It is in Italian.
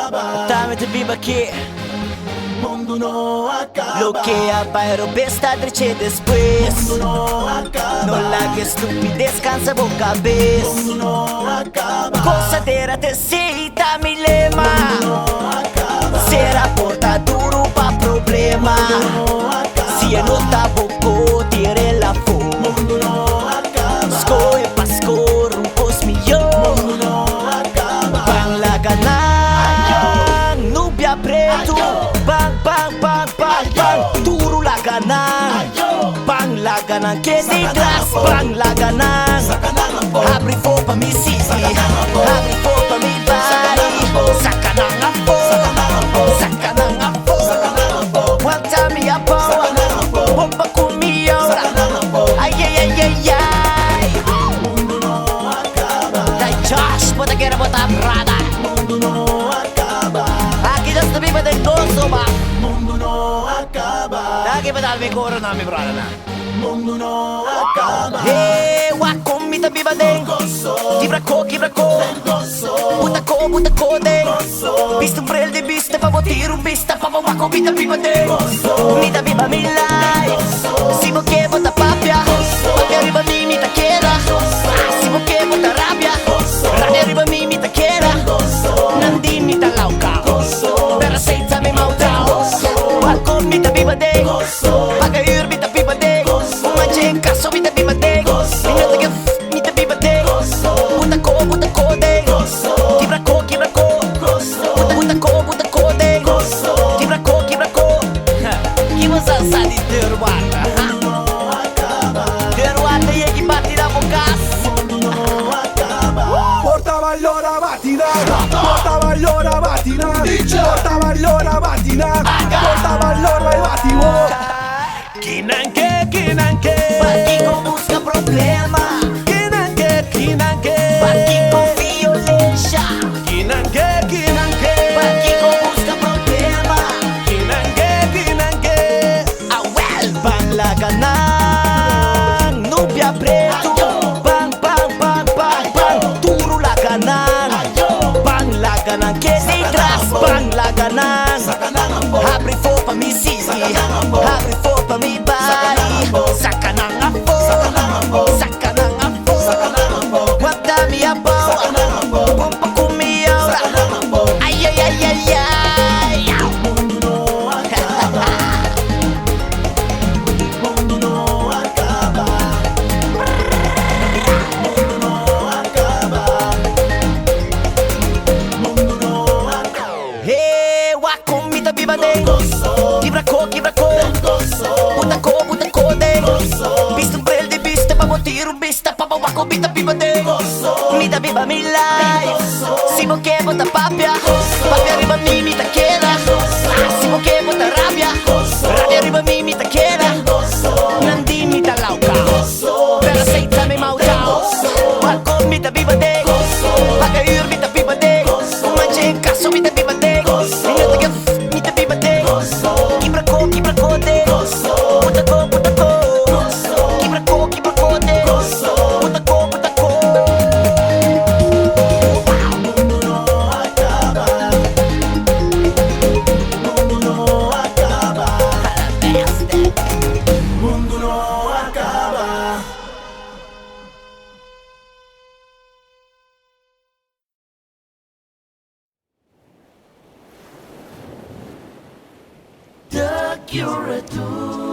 acaba. Time to viva aqui. Mundo não acaba. Lo que apairo besta dreche después. Mundo não acaba. No la que estupidez cansa boca vez. Mundo não acaba. Cosadeira te cita mi lema. Mundo não acaba. Será porta duro pa problema. Mundo não acaba. Si no ta boco tire la fo. Mundo não acaba. Scoe pascor un pos millón. Mundo não acaba. Bang laganang nubia preto. Bang bang bang bang bang. Duro laganang. Bang laganang que de glas. Bang laganang. Abre fo pa mi sisi. Abre fo pa mi body. Sakanang apo. Sakanang apo. Wanta mi apo. Bomba kumio. Ay ay ay ay ay. Mundo não acaba. Dai Josh, bota que era bota brada. Mundo não acaba. Aqui já está viva del gozo, ma. Mundo não acaba. Aqui vai dar mi corona, mi brada na. Mundo não acaba. Hey, wa comita viva den. Kibra ko. Buta ko den. Visto un brel de vista, pa botir un vista, pa wa comita viva den. Mita viva mi life. Si vo que bota papia. Papia arriba mi mita quiera. Si vo que bota rabia. Rabia arriba mi mita quiera. Nandi mita lauca. Pero senza mi mauta. Wa comita viva den. Paga ur mita viva den. Manche caso mita viva den. Minata que mita viva den. Buta ko den. Kibra ko. Buta ko den. Kibra ko. Kibra sa di derwata. Derwata ye ki batti da bogas. Porta Vallora mattina, porta Vallora mattina, porta Vallora mattina, porta Vallora vai matimo. Kinanke, Batti con busca problema. kinanke, Batti con violenza. kinanke, Batti con busca problema. kinanke. Ah well. Bang laganang nubia preto. Bang duro laganang. Bang laganang que detrás. Bang laganang. Abre fo pa mi sisi. Abre fo pa mi body. Sakanang apo. Sakanang apo. Guarda mi apo. Pompa kumio. Ay ay ay ay ay. Mundo não acaba. Mundo não acaba. Mundo não acaba. Mundo não acaba. Hey, wa comita viva den. Kibra ko. Buta ko den. Visto un brel de vista, pa botir un vista, pa wa comita viva den. Mita viva mi life. Si vo que bota papia. Papia arriba mi mita queda. Si vo que bota rabia. Rabia arriba mi mita queda. Nandi mita lauca. Pero senza mi mauta. Wa comita viva den. Paga ur mita viva den. Manche caso mita viva den. Minata que mita viva den. Kibra ko den. Buta ko. Kibra ko den. Buta ko. Mundo não acaba. Mundo não acaba. Mundo não acaba. The Curator.